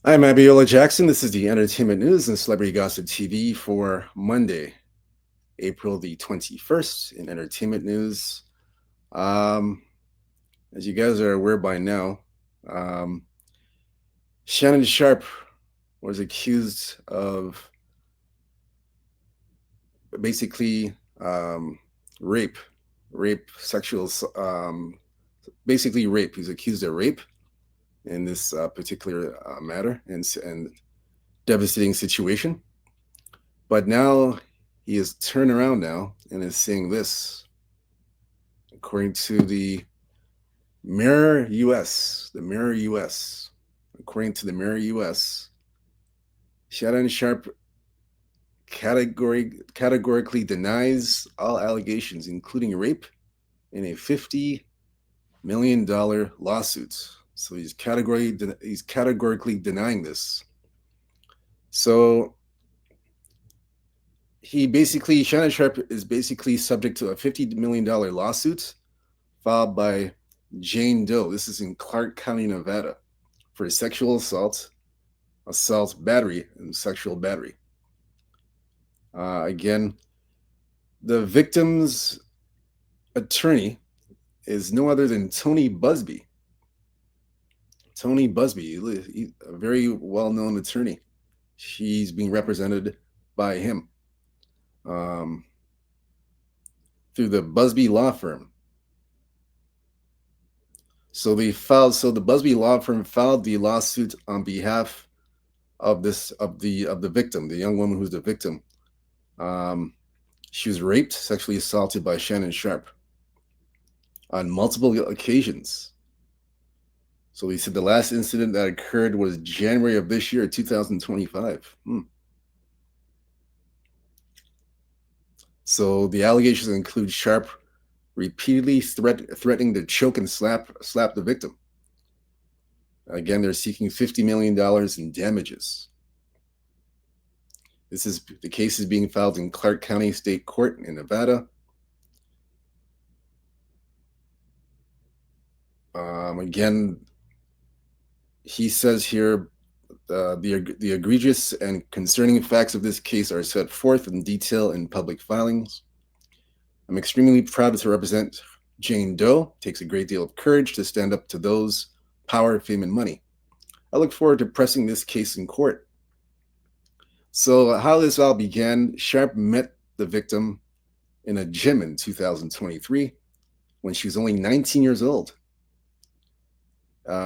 I'm Abiola Jackson. This is the Entertainment News and Celebrity Gossip TV for Monday, April the 21st in Entertainment News. Um, as you guys are aware by now, um, Shannon Sharpe was accused of basically rape, sexual, basically rape. He's accused of rape in this particular matter and devastating situation. But now he has turned around now and is saying this, according to the Mirror US. The Mirror US. According to the Mirror US, Shannon Sharpe categorically denies all allegations, including rape, in a $50 million lawsuit. So he's categorically denying this. So Shannon Sharpe is basically subject to a $50 million lawsuit filed by Jane Doe. This is in Clark County, Nevada, for sexual assault, battery, and sexual battery. Again, the victim's attorney is no other than Tony Busby. Tony Busby, a very well-known attorney. She's being represented by him um, through the Busby Law Firm. So the Busby Law Firm filed the lawsuit on behalf of the victim, the young woman who's the victim. Um, she was raped, sexually assaulted by Shannon Sharpe on multiple occasions. So he said the last incident that occurred was January of this year, 2025. So the allegations include Sharpe repeatedly threatening to choke and slap the victim. Again, they're seeking $50 million in damages. The case is being filed in Clark County State Court in Nevada. Again, he says here the egregious and concerning facts of this case are set forth in detail in public filings. I'm extremely proud to represent Jane Doe. It takes a great deal of courage to stand up to those power, fame, and money. I look forward to pressing this case in court. So how this all began, Sharpe met the victim in a gym in 2023 when she was only 19 years old.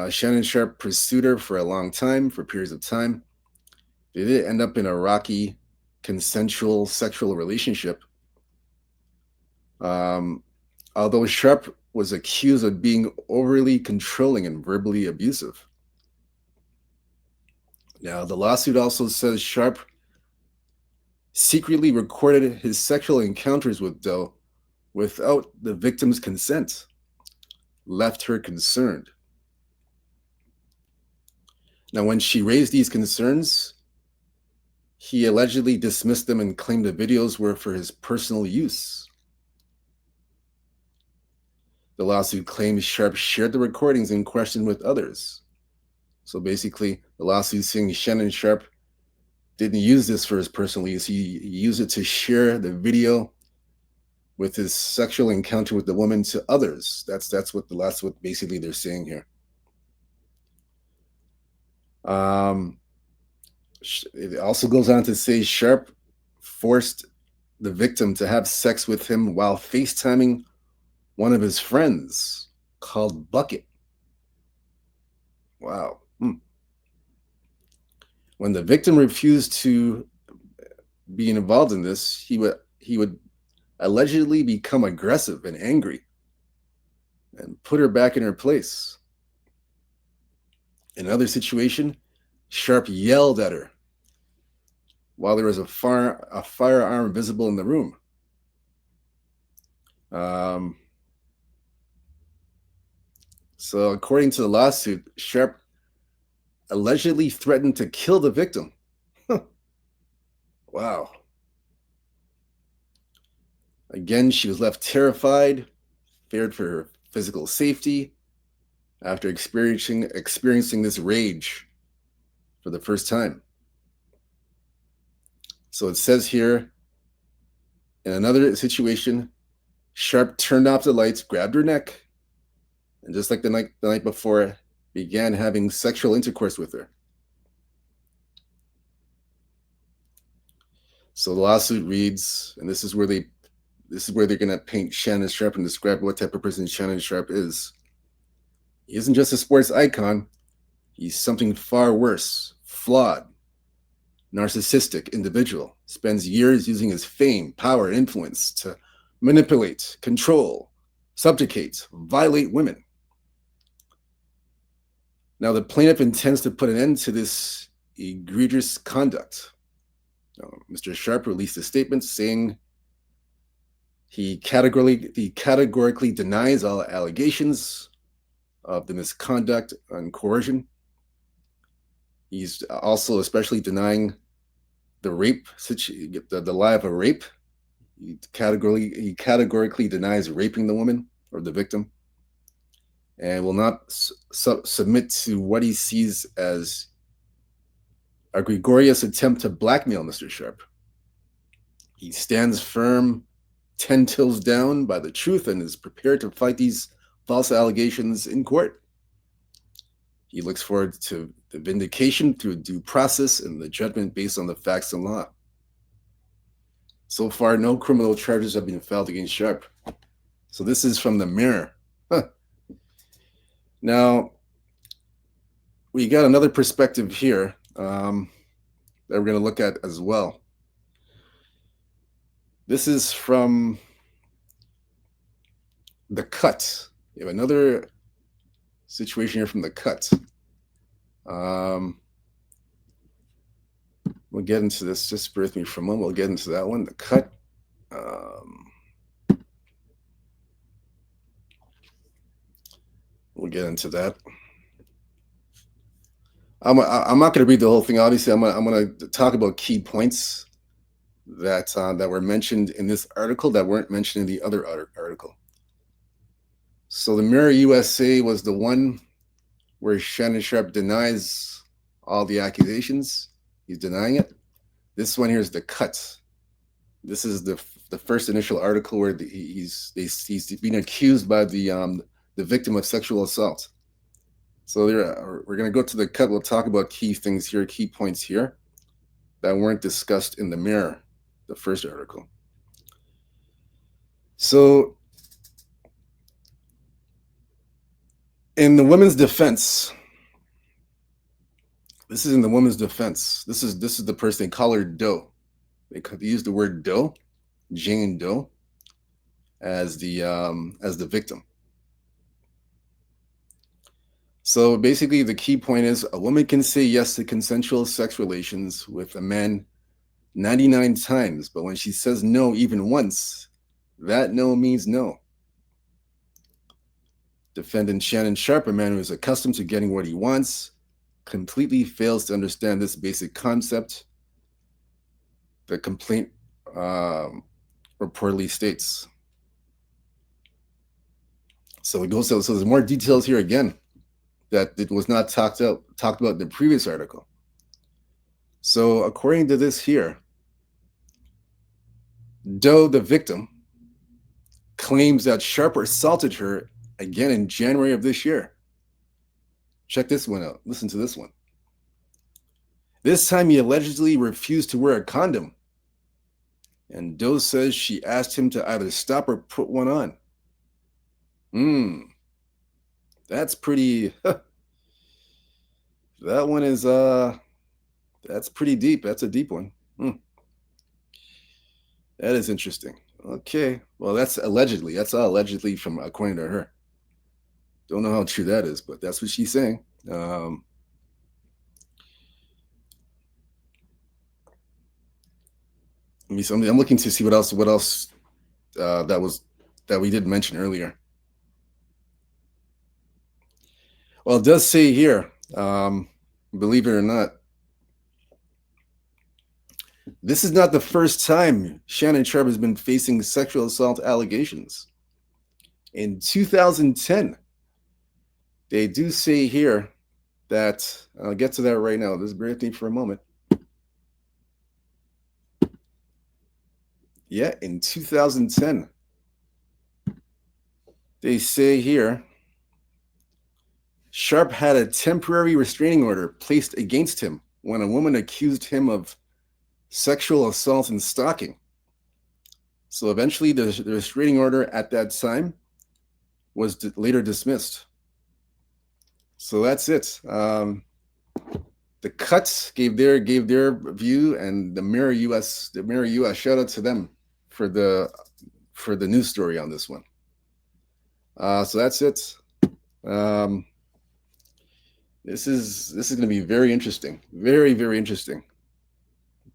Shannon Sharpe pursued her for a long time, for periods of time. They did end up in a rocky, consensual sexual relationship. Although Sharpe was accused of being overly controlling and verbally abusive. Now, the lawsuit also says Sharpe secretly recorded his sexual encounters with Doe without the victim's consent, left her concerned. Now, when she raised these concerns, he allegedly dismissed them and claimed the videos were for his personal use. The lawsuit claims Sharpe shared the recordings in question with others. So basically, the lawsuit saying Shannon Sharpe didn't use this for his personal use. He used it to share the video with his sexual encounter with the woman to others. That's what basically they're saying here. It also goes on to say Sharpe forced the victim to have sex with him while FaceTiming one of his friends called Bucket. Wow. When the victim refused to be involved in this, he would allegedly become aggressive and angry and put her back in her place. In another situation, Sharpe yelled at her while there was a firearm visible in the room. So according to the lawsuit, Sharpe allegedly threatened to kill the victim. Wow. Again, she was left terrified, feared for her physical safety after experiencing this rage for the first time. So it says here, in another situation, Sharpe turned off the lights, grabbed her neck, and just like the night before, began having sexual intercourse with her. So the lawsuit reads, and this is where they're going to paint Shannon Sharpe and describe what type of person Shannon Sharpe is. He isn't just a sports icon. He's something far worse, flawed, narcissistic individual. Spends years using his fame, power, and influence to manipulate, control, subjugate, violate women. Now, the plaintiff intends to put an end to this egregious conduct. Mr. Sharpe released a statement saying he categorically denies all allegations of the misconduct and coercion. He's also especially denying the rape, the lie of a rape. He categorically denies raping the woman or the victim, and will not submit to what he sees as a gregarious attempt to blackmail Mr. Sharpe. He stands firm, 10 toes down by the truth, and is prepared to fight these false allegations in court. He looks forward to the vindication through due process and the judgment based on the facts and law. So far, no criminal charges have been filed against Sharpe. So this is from the Mirror. Now, we got another perspective here that we're going to look at as well. This is from The Cut. We have another situation here from The Cut. We'll get into this. Just bear with me for a moment. We'll get into that one. The Cut. We'll get into that. I'm not going to read the whole thing. Obviously, I'm going to talk about key points that were mentioned in this article that weren't mentioned in the other article. So the Mirror USA was the one where Shannon Sharpe denies all the accusations. He's denying it. This one here is The Cut. This is the first initial article where he's being accused by the victim of sexual assault. So we're going to go to The Cut. We'll talk about key things here, key points here that weren't discussed in the Mirror, the first article. So in the women's defense, this is in the woman's defense. This is the person, they call her Doe. They use the word Doe, Jane Doe, as the victim. So basically, the key point is a woman can say yes to consensual sex relations with a man 99 times, but when she says no even once, that no means no. Defendant Shannon Sharpe, a man who is accustomed to getting what he wants, completely fails to understand this basic concept. The complaint reportedly states. So it goes. So there's more details here again that it was not talked about in the previous article. So according to this here, Doe, the victim, claims that Sharpe assaulted her again in January of this year. Check this one out. Listen to this one. This time he allegedly refused to wear a condom. And Doe says she asked him to either stop or put one on. That's pretty, that one is, that's pretty deep. That's a deep one. That is interesting. Okay. Well, that's allegedly. That's all allegedly from according to her. Don't know how true that is, but that's what she's saying. I'm looking to see what else that we didn't mention earlier. Well, it does say here, believe it or not, this is not the first time Shannon Sharpe has been facing sexual assault allegations. In 2010, they do say here that I'll get to that right now. Just bear with me for a moment. Yeah, in 2010, they say here Sharpe had a temporary restraining order placed against him when a woman accused him of sexual assault and stalking. So eventually, the restraining order at that time was later dismissed. So that's it. The Cuts gave their view, and the Mirror US. Shout out to them for the news story on this one. So that's it. Um, this is going to be very interesting. Very, very interesting.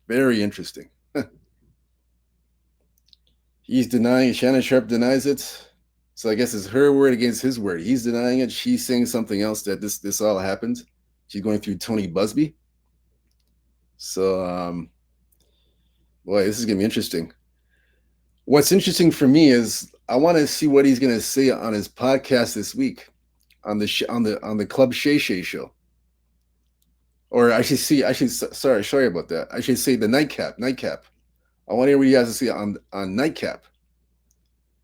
Very interesting. He's denying. Shannon Sharpe denies it. So I guess it's her word against his word. He's denying it. She's saying something else, that this all happened. She's going through Tony Busby. So boy, this is gonna be interesting. What's interesting for me is I want to see what he's gonna say on his podcast this week on the Club Shay Shay show. Or sorry about that. I should say the nightcap. I want to hear what he has to say on nightcap.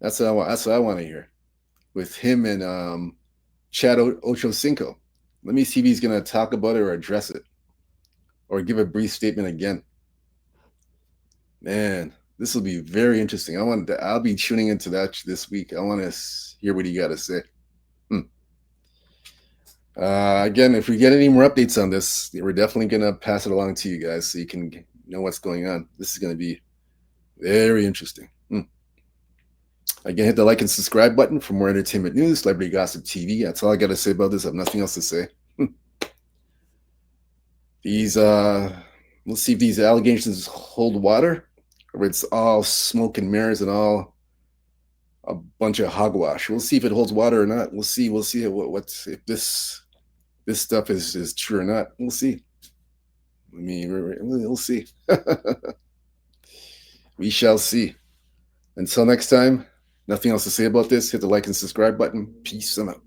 That's what I want. That's what I want to hear with him and Chad Ochocinco. Let me see if he's going to talk about it or address it or give a brief statement again. Man, this will be very interesting. I'll be tuning into that this week. I want to hear what he got to say. Again, if we get any more updates on this, we're definitely going to pass it along to you guys so you can know what's going on. This is going to be very interesting. Again, hit the like and subscribe button for more entertainment news, celebrity gossip TV. That's all I got to say about this. I have nothing else to say. We'll see if these allegations hold water, or it's all smoke and mirrors and all a bunch of hogwash. We'll see if it holds water or not. We'll see. We'll see if this stuff is true or not. We'll see. I mean, we'll see. We shall see. Until next time, nothing else to say about this. Hit the like and subscribe button. Peace. I'm out.